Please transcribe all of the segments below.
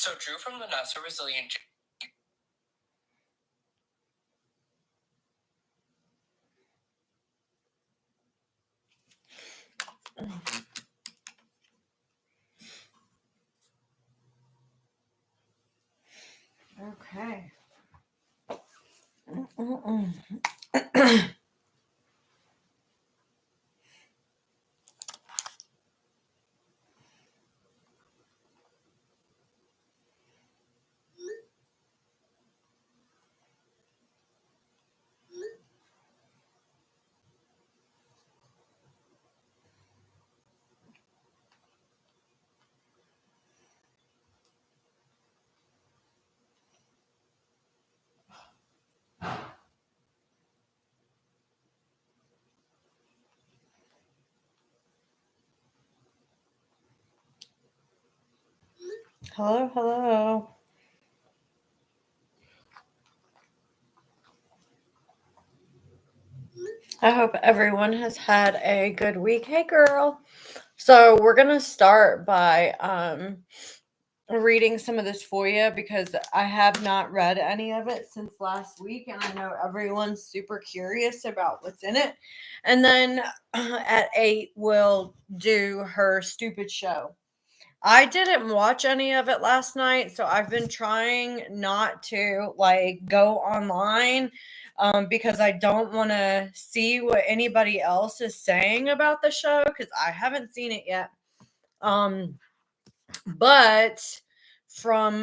So Drew from the Not So Resilient. Okay. Hello, hello. I hope everyone has had a good week. Hey, girl. So we're gonna start by reading some of this FOIA because I have not read any of it since last week, and I know everyone's super curious about what's in it. And then at 8, we'll do her stupid show. I didn't watch any of it last night, so I've been trying not to go online because I don't want to see what anybody else is saying about the show because I haven't seen it yet. But from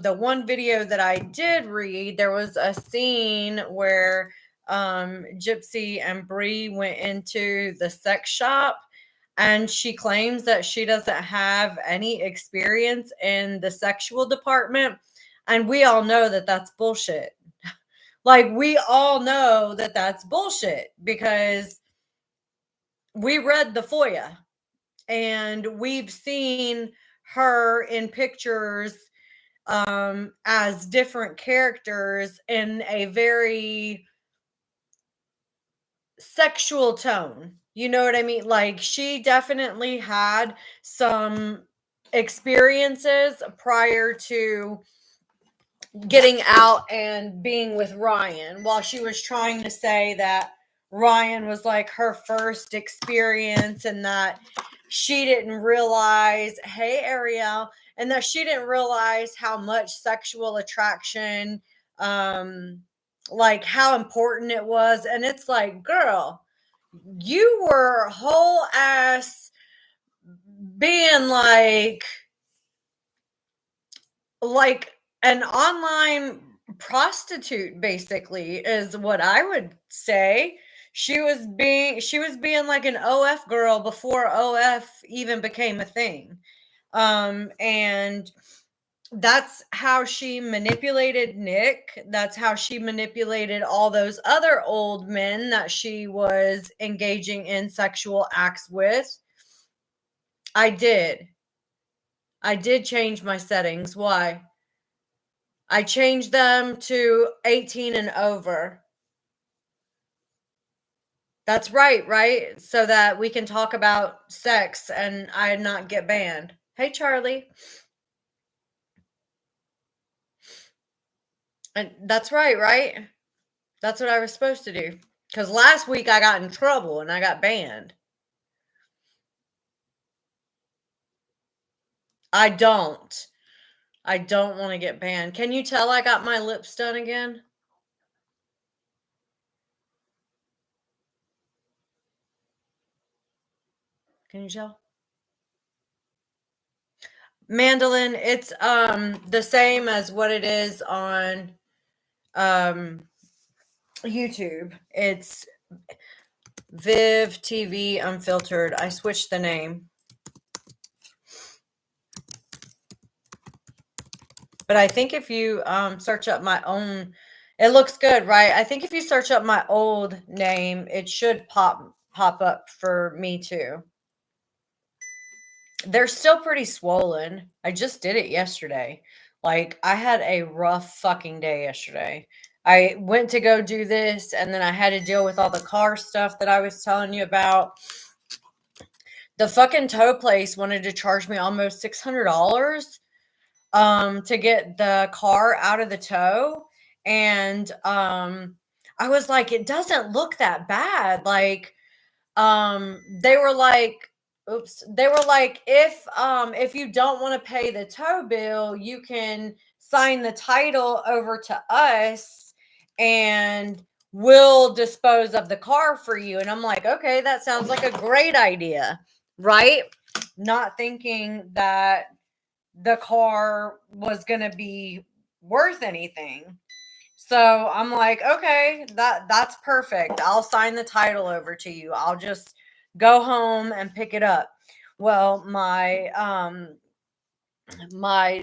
the one video that I did read, there was a scene where Gypsy and Bree went into the sex shop, and she claims that she doesn't have any experience in the sexual department. And we all know that that's bullshit. We all know that that's bullshit because we read the FOIA and we've seen her in pictures as different characters in a very sexual tone. You know what I mean? She definitely had some experiences prior to getting out and being with Ryan, while she was trying to say that Ryan was her first experience and that she didn't realize, hey, Ariel, and that she didn't realize how much sexual attraction, how important it was. And it's girl, you were whole ass being like an online prostitute, basically, is what I would say. She was being like an OF girl before OF even became a thing. And that's how she manipulated Nick. That's how she manipulated all those other old men that she was engaging in sexual acts with. I did change my settings. Why? I changed them to 18 and over. That's right? So that we can talk about sex and I not get banned. Hey, Charlie. And that's right? That's what I was supposed to do. Because last week I got in trouble and I got banned. I don't want to get banned. Can you tell I got my lips done again? Can you tell? Mandolin, it's the same as what it is on YouTube. It's Viv TV Unfiltered. I switched the name. But I think if you search up my own, it looks good, right? I think if you search up my old name, it should pop up for me too. They're still pretty swollen. I just did it yesterday. I had a rough fucking day yesterday. I went to go do this, and then I had to deal with all the car stuff that I was telling you about. The fucking tow place wanted to charge me almost $600. to get the car out of the tow. And I was like, it doesn't look that bad. Like, they were like, oops, they were like, if you don't want to pay the tow bill, you can sign the title over to us and we'll dispose of the car for you. And I'm like, okay, that sounds like a great idea, right? Not thinking that the car was going to be worth anything. So I'm like, okay, that's perfect. I'll sign the title over to you. I'll just go home and pick it up. Well, my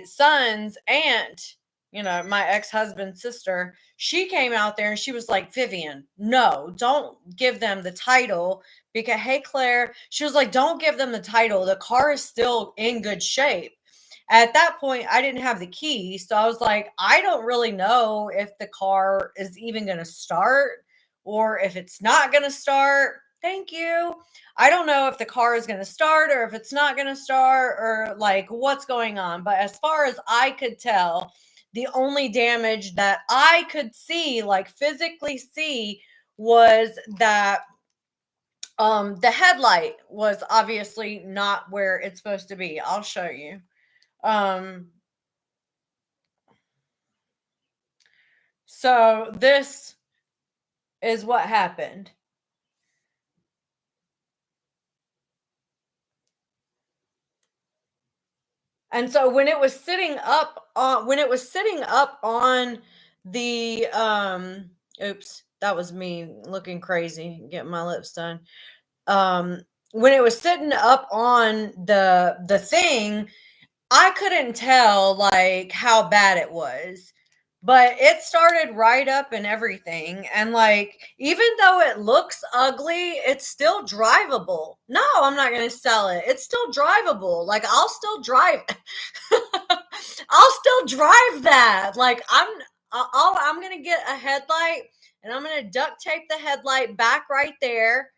son's aunt, my ex-husband's sister, she came out there and she was like, Vivian, no, don't give them the title. Because, hey, Claire, she was like, don't give them the title. The car is still in good shape. At that point, I didn't have the key. So I was like, I don't really know if the car is even going to start or if it's not going to start. Thank you. I don't know if the car is going to start or if it's not going to start or like what's going on. But as far as I could tell, the only damage that I could see, like physically see, was that the headlight was obviously not where it's supposed to be. I'll show you. So this is what happened. And so when it was sitting up on the oops, that was me looking crazy, getting my lips done. When it was sitting up on the thing, I couldn't tell like how bad it was. But it started right up and everything. And like, even though it looks ugly, it's still drivable. No, I'm not going to sell it. It's still drivable. Like, I'll still drive. I'll still drive that. Like, I'm going to get a headlight and I'm going to duct tape the headlight back right there.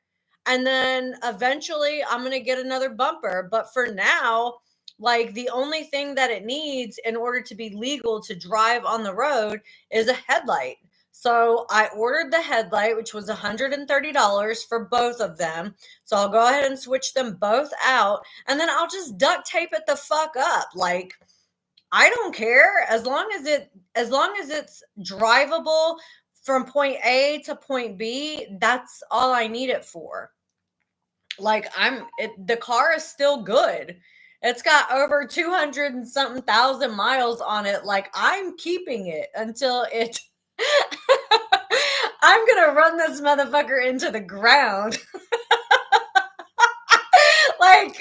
And then eventually I'm going to get another bumper. But for now, like the only thing that it needs in order to be legal to drive on the road is a headlight. So I ordered the headlight, which was $130 for both of them. So I'll go ahead and switch them both out and then I'll just duct tape it the fuck up. Like, I don't care as long as it's drivable from point A to point B, that's all I need it for. Like, the car is still good. It's got over 200 and something thousand miles on it. Like, I'm keeping it until it I'm gonna run this motherfucker into the ground. Like,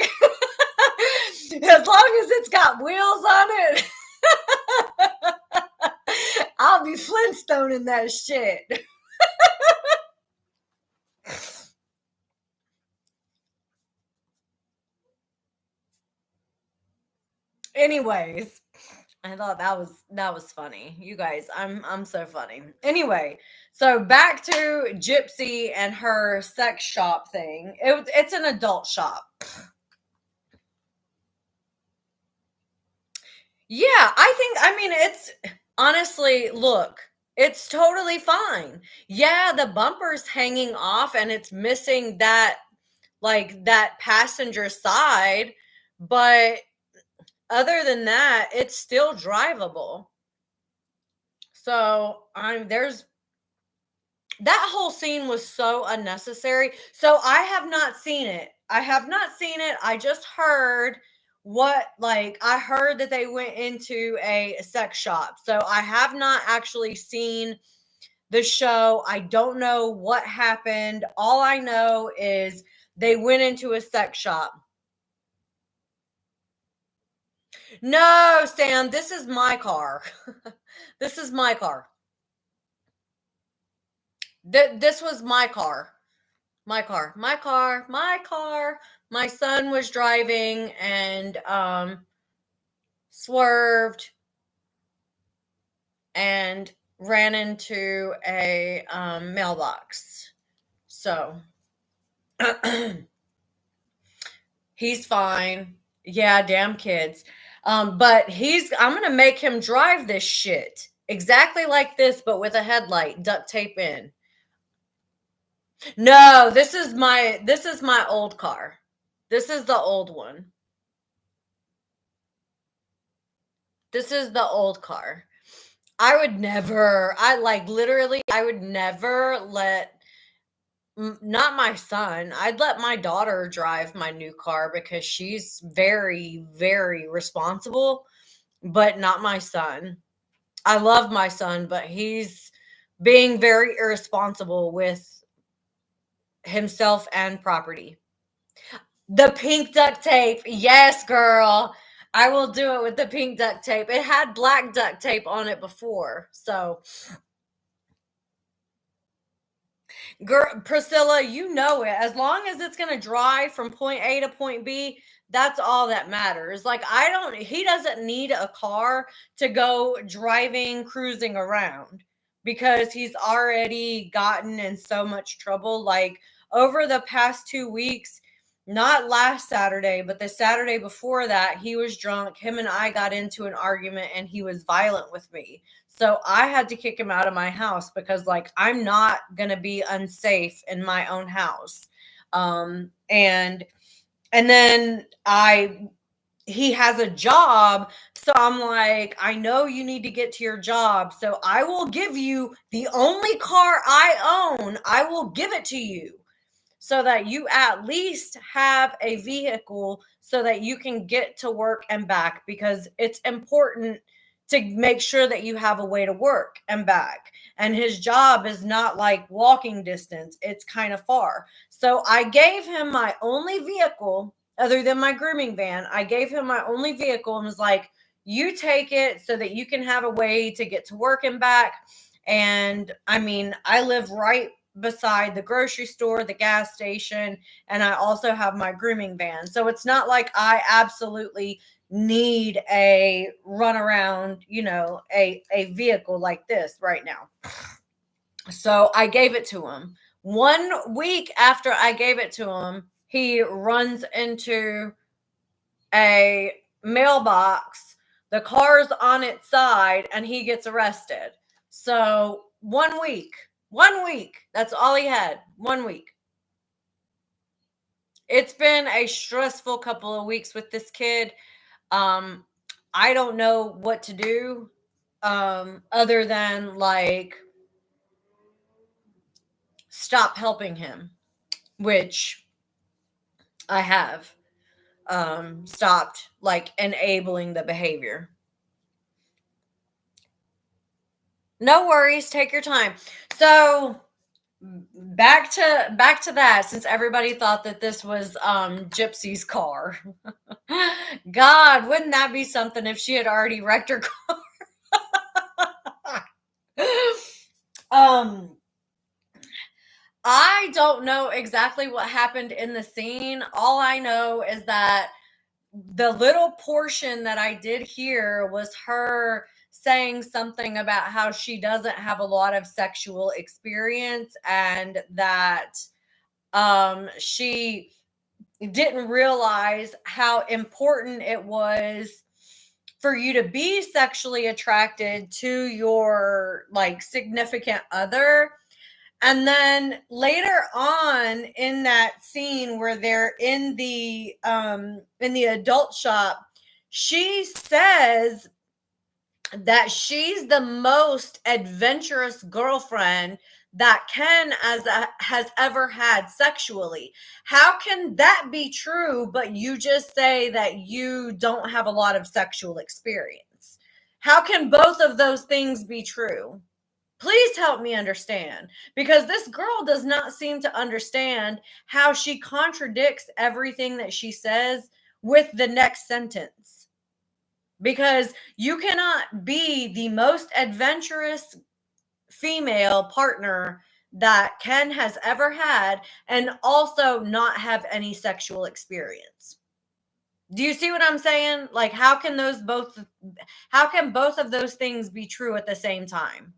as long as it's got wheels on it, I'll be Flintstoning that shit. Anyways, I thought that was funny. You guys, I'm so funny. Anyway, so back to Gypsy and her sex shop thing. It's an adult shop. Yeah, I mean it's honestly, look, it's totally fine. Yeah, the bumper's hanging off and it's missing that passenger side, but other than that, it's still drivable. So there's that whole scene was so unnecessary. So I have not seen it. I have not seen it. I just heard I heard that they went into a sex shop. So I have not actually seen the show. I don't know what happened. All I know is they went into a sex shop. No, Sam, this is my car. This is my car. This was my car. My car. My car. My car. My son was driving and swerved and ran into a mailbox. So he's fine. Yeah, damn kids. But I'm gonna make him drive this shit exactly like this, but with a headlight, duct tape in. No, this is my old car. This is the old one. This is the old car. I would never, I would never let, not my son, I'd let my daughter drive my new car because she's very, very responsible, but not my son. I love my son, but he's being very irresponsible with himself and property. The pink duct tape. Yes, girl. I will do it with the pink duct tape. It had black duct tape on it before. So, girl, Priscilla, you know it. As long as it's going to drive from point A to point B, that's all that matters. Like, he doesn't need a car to go driving, cruising around because he's already gotten in so much trouble. Like, over the past 2 weeks, not last Saturday, but the Saturday before that, he was drunk. Him and I got into an argument and he was violent with me. So I had to kick him out of my house because, like, I'm not going to be unsafe in my own house. And then he has a job. So I'm like, I know you need to get to your job. So I will give you the only car I own. I will give it to you so that you at least have a vehicle so that you can get to work and back, because it's important to make sure that you have a way to work and back. And his job is not like walking distance, it's kind of far. So I gave him my only vehicle other than my grooming van. I gave him my only vehicle and was like, you take it so that you can have a way to get to work and back. And I mean, I live right beside the grocery store, the gas station, and I also have my grooming van. So it's not like I absolutely need a runaround, a vehicle like this right now. So I gave it to him. 1 week after I gave it to him, he runs into a mailbox. The car's on its side and he gets arrested. So 1 week. 1 week. That's all he had. 1 week. It's been a stressful couple of weeks with this kid. I don't know what to do other than like stop helping him, which I have stopped like enabling the behavior. No worries, take your time. So back to that, since everybody thought that this was Gypsy's car. God, wouldn't that be something if she had already wrecked her car? I don't know exactly what happened in the scene. All I know is that the little portion that I did hear was her saying something about how she doesn't have a lot of sexual experience and that she didn't realize how important it was for you to be sexually attracted to your like significant other. And then later on in that scene where they're in the adult shop, she says that she's the most adventurous girlfriend that Ken has ever had sexually. How can that be true, but you just say that you don't have a lot of sexual experience? How can both of those things be true? Please help me understand, because this girl does not seem to understand how she contradicts everything that she says with the next sentence. Because you cannot be the most adventurous female partner that Ken has ever had and also not have any sexual experience. Do you see what I'm saying? Like, how can both of those things be true at the same time?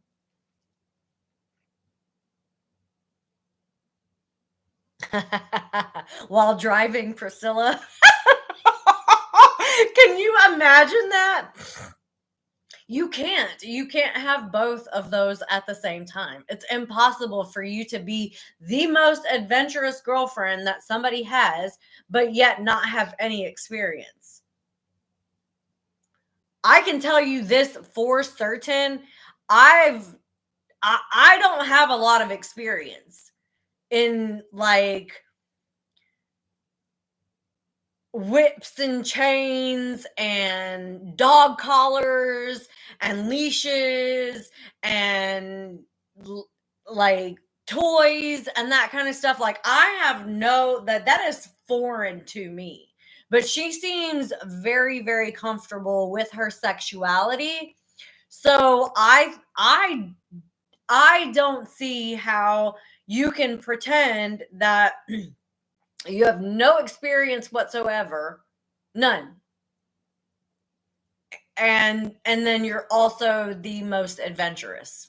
While driving, Priscilla. Can you imagine that? You can't have both of those at the same time. It's impossible for you to be the most adventurous girlfriend that somebody has, but yet not have any experience. I can tell you this for certain. I don't have a lot of experience in like whips and chains and dog collars and leashes and like toys and that kind of stuff. Like I have that is foreign to me. But she seems very, very comfortable with her sexuality. So I don't see how you can pretend that you have no experience whatsoever, none, and then you're also the most adventurous.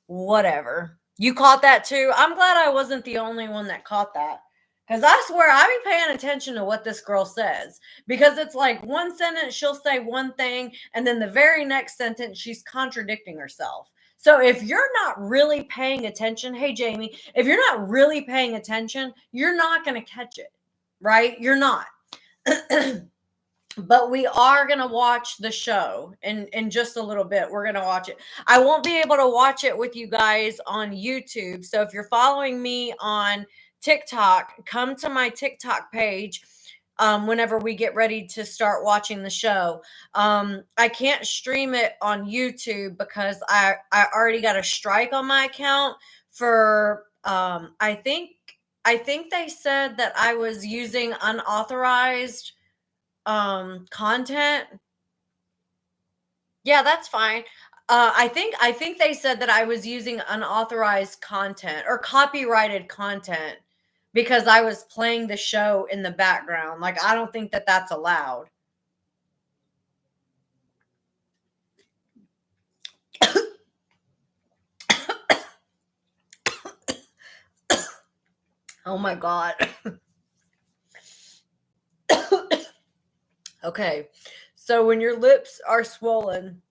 Whatever. You caught that too? I'm glad I wasn't the only one that caught that. Because I swear I be paying attention to what this girl says. Because it's like one sentence, she'll say one thing, and then the very next sentence, she's contradicting herself. So if you're not really paying attention, hey, Jamie, if you're not really paying attention, you're not going to catch it, right? You're not. But we are going to watch the show in just a little bit. We're going to watch it. I won't be able to watch it with you guys on YouTube. So if you're following me on TikTok, come to my TikTok page whenever we get ready to start watching the show. I can't stream it on YouTube because I already got a strike on my account for I think they said that I was using unauthorized content. Yeah, that's fine. I think they said that I was using unauthorized content or copyrighted content because I was playing the show in the background. Like I don't think that that's allowed. Oh my god. Okay. So when your lips are swollen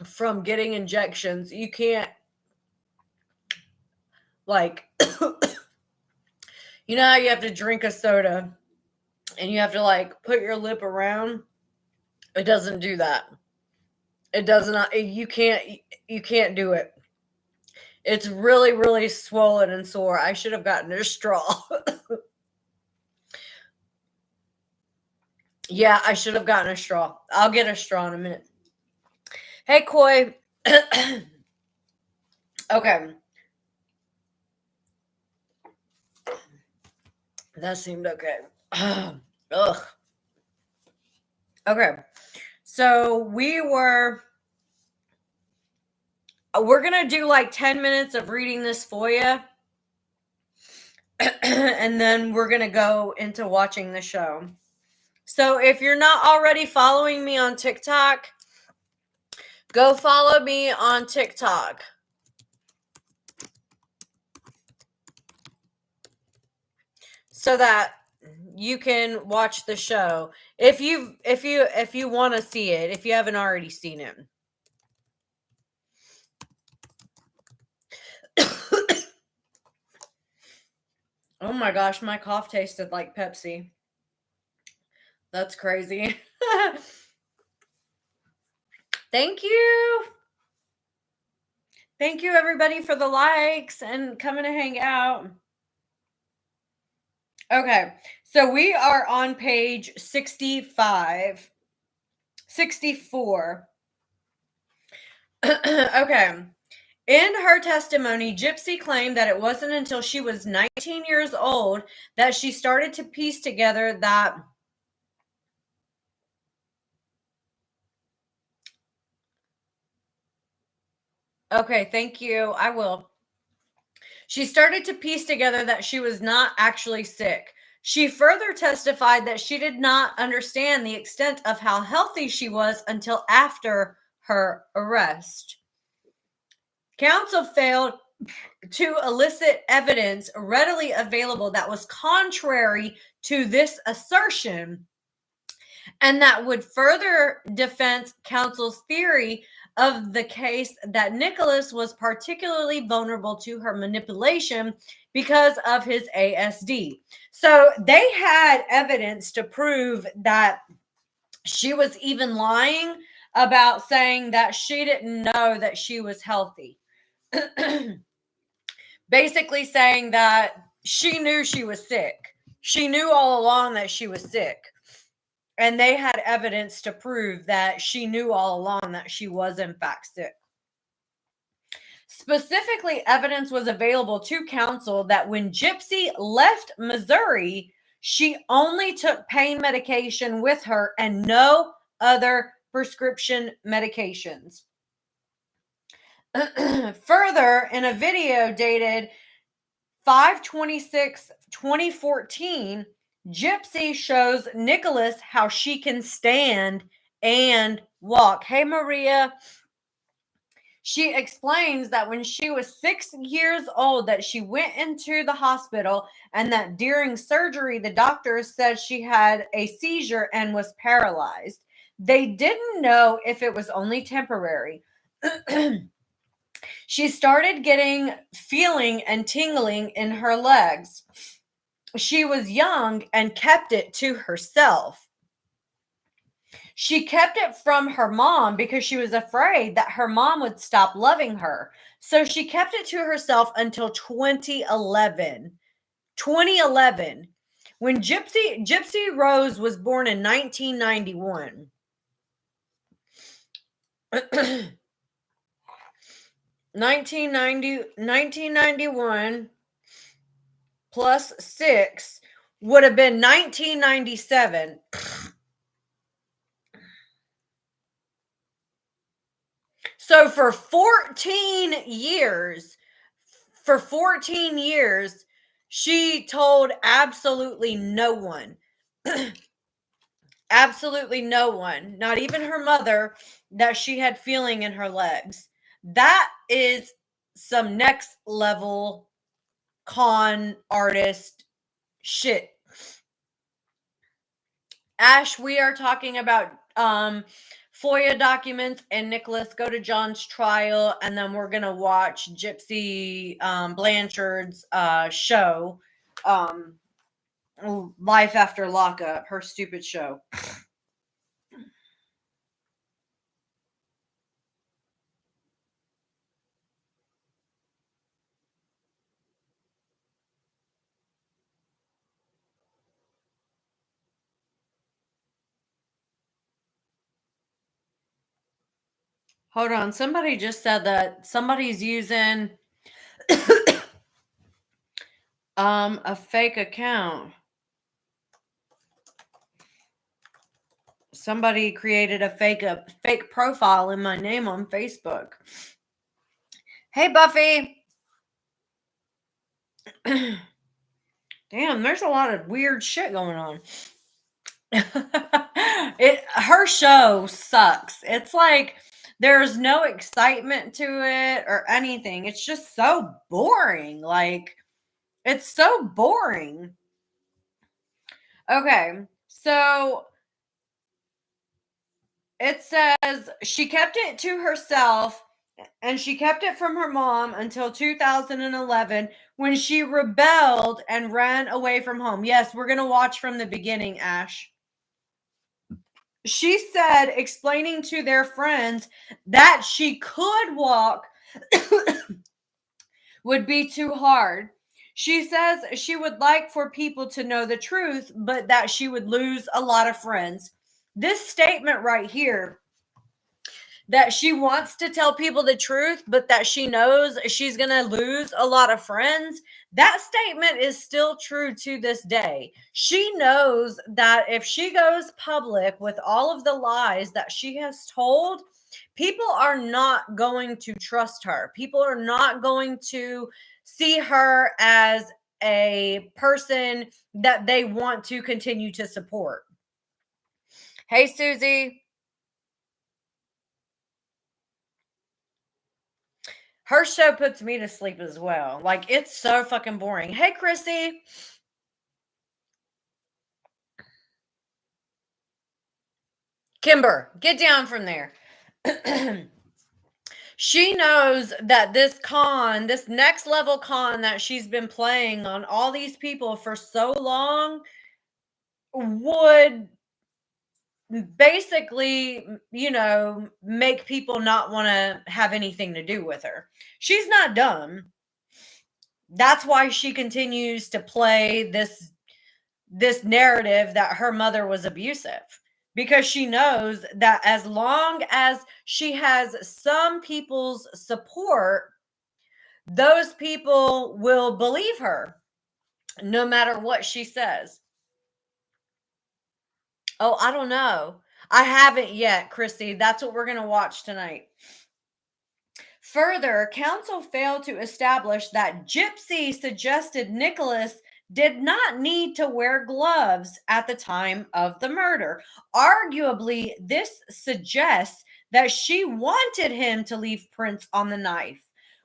from getting injections, you can't like you know how you have to drink a soda and you have to like put your lip around? It doesn't do that. It does not. You can't do it. It's really, really swollen and sore. I should have gotten a straw. Yeah, I should have gotten a straw. I'll get a straw in a minute. Hey, Koi. Okay. That seemed okay. Ugh. Okay. So we're going to do like 10 minutes of reading this FOIA. And then we're going to go into watching the show. So if you're not already following me on TikTok, go follow me on TikTok. So that you can watch the show if you want to see it, if you haven't already seen it. Oh my gosh, my cough tasted like Pepsi. That's crazy. Thank you. Thank you, everybody, for the likes and coming to hang out. Okay, so we are on page 64. Okay. In her testimony, GYPSY claimed that it wasn't until she was 19 years old that she started to piece together that okay, thank you. I will. She started to piece together that she was not actually sick. She further testified that she did not understand the extent of how healthy she was until after her arrest. Counsel failed to elicit evidence readily available that was contrary to this assertion, And that would further defense counsel's theory of the case that Nicholas was particularly vulnerable to her manipulation because of his ASD. So they had evidence to prove that she was even lying about saying that she didn't know that she was healthy. Basically saying that she knew she was sick. She knew all along that she was sick. And they had evidence to prove that she knew all along that she was in fact sick. Specifically, evidence was available to counsel that when GYPSY left Missouri, she only took pain medication with her and no other prescription medications. Further, in a video dated 5/26/2014, GYPSY shows Nicholas how she can stand and walk. Hey, Maria. She explains that when she was 6 years old that she went into the hospital and that during surgery the doctors said she had a seizure and was paralyzed. They didn't know if it was only temporary. She started getting feeling and tingling in her legs. She was young and kept it to herself. She kept it from her mom because she was afraid that her mom would stop loving her. So she kept it to herself until 2011. 2011, when GYPSY Rose was born in 1991. 1991 plus 6 would have been 1997. So for 14 years, she told absolutely no one. Absolutely no one, not even her mother, that she had feeling in her legs. That is some next level con artist shit. Ash, we are talking about FOIA documents and Nicholas Go to John's trial, and then we're gonna watch GYPSY Blanchard's show, Life After Lockup, her stupid show. Hold on, somebody just said that somebody's using a fake account. Somebody created a fake profile in my name on Facebook. Hey, Buffy. Damn, there's a lot of weird shit going on. Her show sucks. It's like there's no excitement to it or anything. It's just so boring. Like, it's so boring. Okay, so it says she kept it to herself and she kept it from her mom until 2011 when she rebelled and ran away from home. Yes, we're going to watch from the beginning, Ash. She said, explaining to their friends that she could walk would be too hard. She says she would like for people to know the truth, but that she would lose a lot of friends. This statement right here, that she wants to tell people the truth, but that she knows she's going to lose a lot of friends, that statement is still true to this day. She knows that if she goes public with all of the lies that she has told, people are not going to trust her. People are not going to see her as a person that they want to continue to support. Hey, Susie. Her show puts me to sleep as well. Like, it's so fucking boring. Hey, Chrissy. Kimber, get down from there. She knows that this next level con that she's been playing on all these people for so long would basically, make people not want to have anything to do with her. She's not dumb. That's why she continues to play this narrative that her mother was abusive, because she knows that as long as she has some people's support, those people will believe her no matter what she says. Oh, I don't know. I haven't yet, Chrissy. That's what we're going to watch tonight. Further, counsel failed to establish that GYPSY suggested Nicholas did not need to wear gloves at the time of the murder. Arguably, this suggests that she wanted him to leave prints on the knife.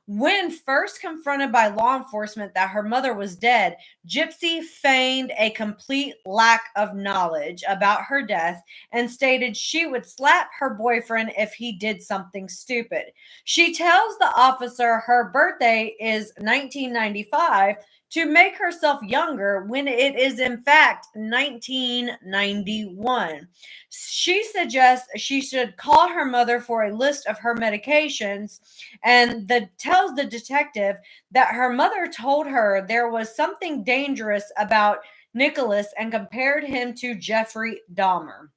When first confronted by law enforcement that her mother was dead, GYPSY feigned a complete lack of knowledge about her death and stated she would slap her boyfriend if he did something stupid. She tells the officer her birthday is 1995 to make herself younger when it is in fact 1991. She suggests she should call her mother for a list of her medications and tells the detective that her mother told her there was something dangerous about Nicholas and compared him to Jeffrey Dahmer.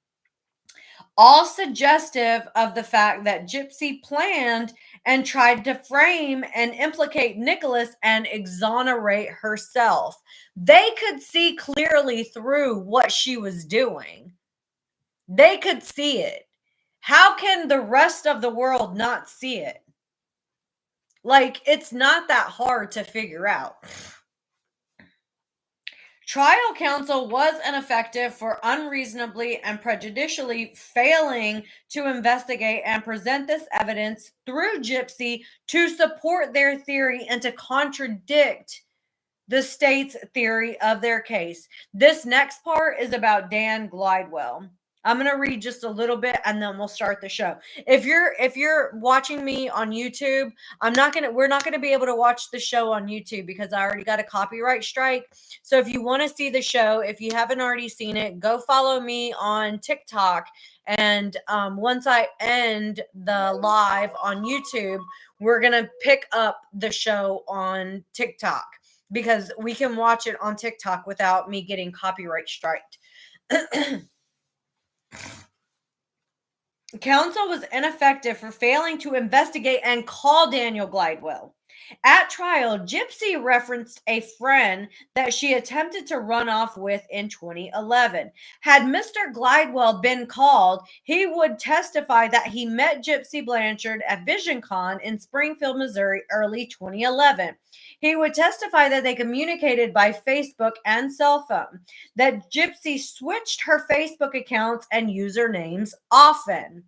All suggestive of the fact that GYPSY planned and tried to frame and implicate Nicholas and exonerate herself. They could see clearly through what she was doing. They could see it. How can the rest of the world not see it? Like, it's not that hard to figure out. Trial counsel was ineffective for unreasonably and prejudicially failing to investigate and present this evidence through GYPSY to support their theory and to contradict the state's theory of their case. This next part is about Dan Glidewell. I'm going to read just a little bit and then we'll start the show. If you're watching me on YouTube, we're not going to be able to watch the show on YouTube because I already got a copyright strike. So if you want to see the show, if you haven't already seen it, go follow me on TikTok. And once I end the live on YouTube, we're going to pick up the show on TikTok because we can watch it on TikTok without me getting copyright striked. Counsel was ineffective for failing to investigate and call Daniel Glidewell. At trial, GYPSY referenced a friend that she attempted to run off with in 2011. Had Mr. Glidewell been called, he would testify that he met GYPSY Blanchard at VisionCon in Springfield, Missouri, early 2011. He would testify that they communicated by Facebook and cell phone, that GYPSY switched her Facebook accounts and usernames often.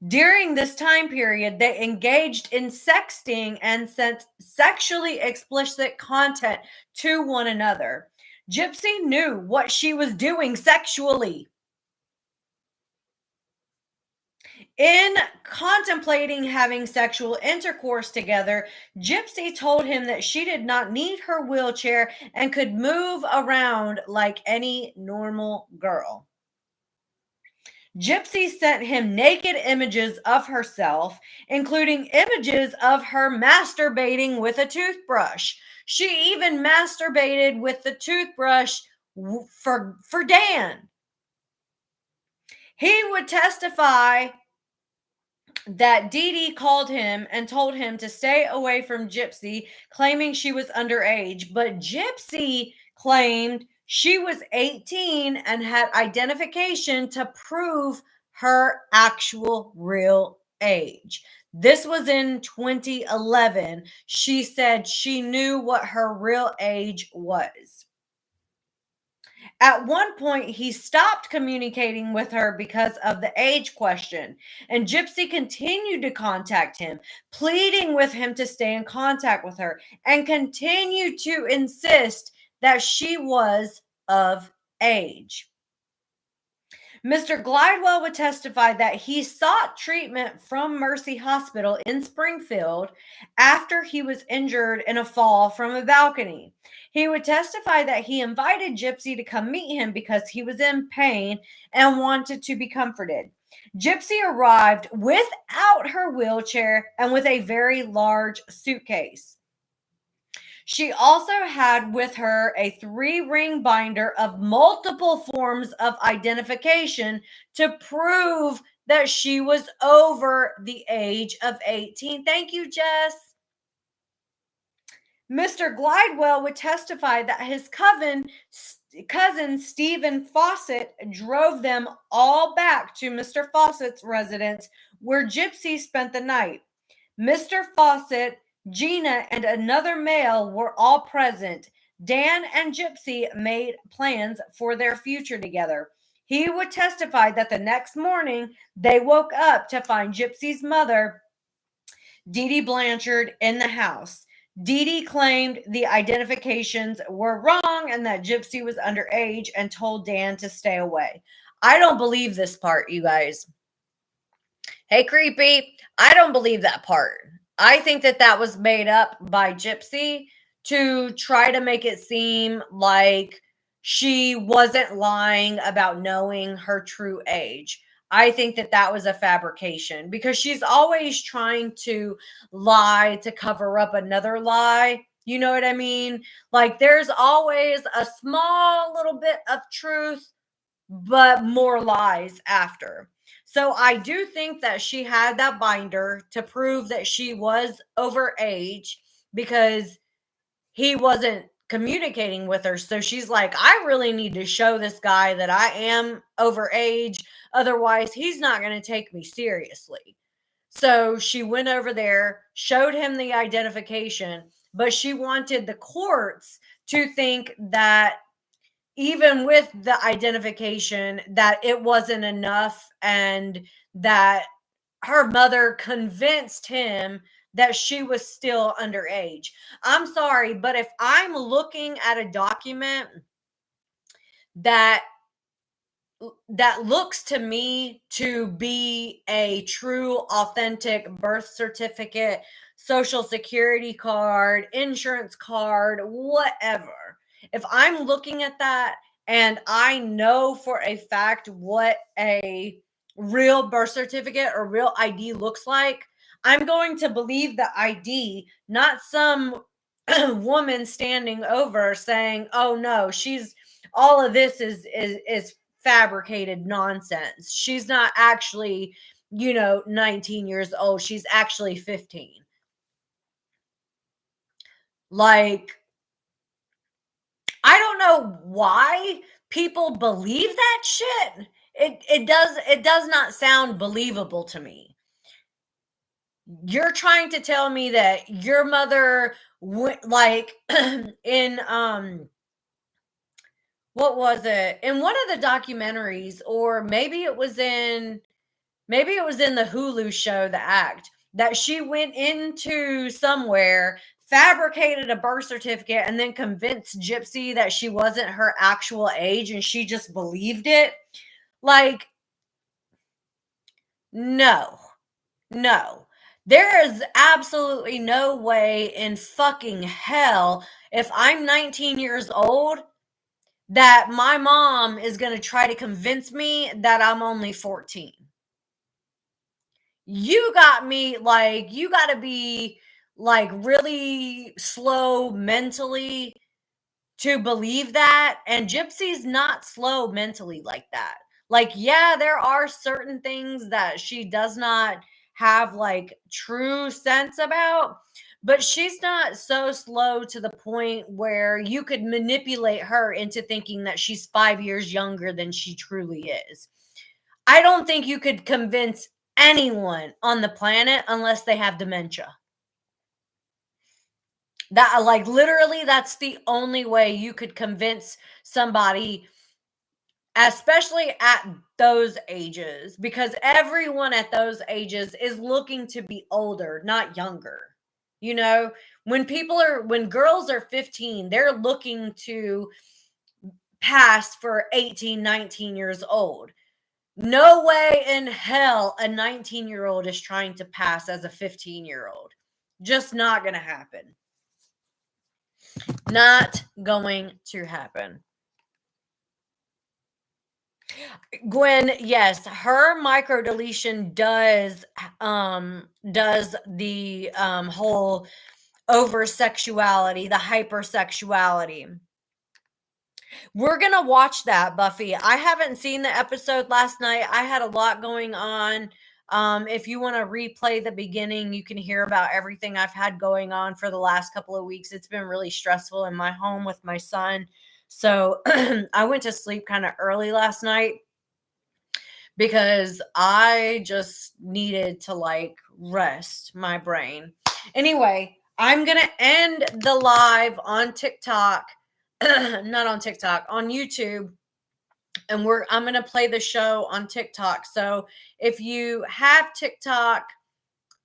During this time period, they engaged in sexting and sent sexually explicit content to one another. GYPSY knew what she was doing sexually. In contemplating having sexual intercourse together, GYPSY told him that she did not need her wheelchair and could move around like any normal girl. GYPSY sent him naked images of herself, including images of her masturbating with a toothbrush. She even masturbated with the toothbrush for Dan. He would testify that Dee Dee called him and told him to stay away from GYPSY, claiming she was underage. But GYPSY claimed she was 18 and had identification to prove her actual real age. This was in 2011. She said she knew what her real age was. At one point, he stopped communicating with her because of the age question, and GYPSY continued to contact him, pleading with him to stay in contact with her, and continued to insist that she was of age. Mr. Glidewell would testify that he sought treatment from Mercy Hospital in Springfield after he was injured in a fall from a balcony. He would testify that he invited GYPSY to come meet him because he was in pain and wanted to be comforted. GYPSY arrived without her wheelchair and with a very large suitcase. She also had with her a 3-ring binder of multiple forms of identification to prove that she was over the age of 18. Thank you, Jess. Mr. Glidewell would testify that his cousin Stephen Fawcett drove them all back to Mr. Fawcett's residence where GYPSY spent the night. Mr. Fawcett, Gina, and another male were all present. Dan and GYPSY made plans for their future together. He would testify that the next morning they woke up to find GYPSY's mother, Dee Dee Blanchard, in the house. Dee Dee claimed the identifications were wrong and that GYPSY was underage and told Dan to stay away. I don't believe this part, you guys. Hey, creepy. I don't believe that part. I think that that was made up by GYPSY to try to make it seem like she wasn't lying about knowing her true age. I think that that was a fabrication because she's always trying to lie to cover up another lie. You know what I mean? Like there's always a small little bit of truth, but more lies after. So I do think that she had that binder to prove that she was over age because he wasn't communicating with her. So she's like, I really need to show this guy that I am over age. Otherwise, he's not going to take me seriously. So she went over there, showed him the identification, but she wanted the courts to think that even with the identification that it wasn't enough and that her mother convinced him that she was still underage. I'm sorry, but if I'm looking at a document that looks to me to be a true authentic birth certificate, social security card, insurance card, whatever, if I'm looking at that and I know for a fact what a real birth certificate or real ID looks like, I'm going to believe the ID, not some woman standing over saying, "Oh no, she's all of this is fabricated nonsense. She's not actually, 19 years old. She's actually 15." Like, I don't know why people believe that shit. It does not sound believable to me. You're trying to tell me that your mother went like in what was it? In one of the documentaries, or maybe it was in the Hulu show The Act, that she went into somewhere, fabricated a birth certificate, and then convinced GYPSY that she wasn't her actual age and she just believed it. Like, no. There is absolutely no way in fucking hell, if I'm 19 years old, that my mom is going to try to convince me that I'm only 14. You got me, like, you got to be like really slow mentally to believe that. And GYPSY's not slow mentally like that. Like, yeah, there are certain things that she does not have like true sense about, but she's not so slow to the point where you could manipulate her into thinking that she's 5 years younger than she truly is. I don't think you could convince anyone on the planet unless they have dementia. That, like, literally, that's the only way you could convince somebody, especially at those ages, because everyone at those ages is looking to be older, not younger. When girls are 15, they're looking to pass for 18, 19 years old. No way in hell a 19-year-old is trying to pass as a 15-year-old. Just not going to happen. Not going to happen. Gwen, yes, her micro deletion does the whole over sexuality, the hypersexuality. We're gonna watch that, Buffy. I haven't seen the episode last night. I had a lot going on. If you want to replay the beginning, you can hear about everything I've had going on for the last couple of weeks. It's been really stressful in my home with my son. So I went to sleep kind of early last night because I just needed to like rest my brain. Anyway, I'm going to end the live on TikTok, not on TikTok, on YouTube. And I'm going to play the show on TikTok. So if you have TikTok,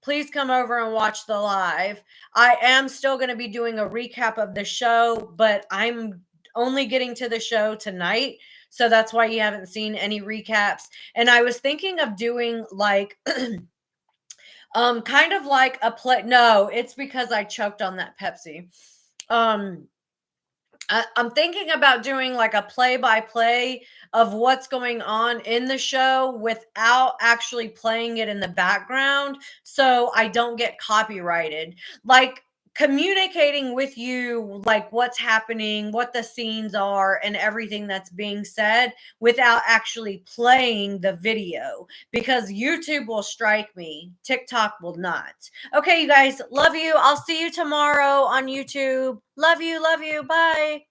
please come over and watch the live. I am still going to be doing a recap of the show, but I'm only getting to the show tonight. So that's why you haven't seen any recaps. And I was thinking of doing like kind of like a play. No, it's because I choked on that Pepsi. I'm thinking about doing like a play-by-play of what's going on in the show without actually playing it in the background so I don't get copyrighted. Like communicating with you like what's happening, what the scenes are, and everything that's being said without actually playing the video because YouTube will strike me. TikTok will not. Okay, you guys, love you. I'll see you tomorrow on YouTube. Love you. Love you. Bye.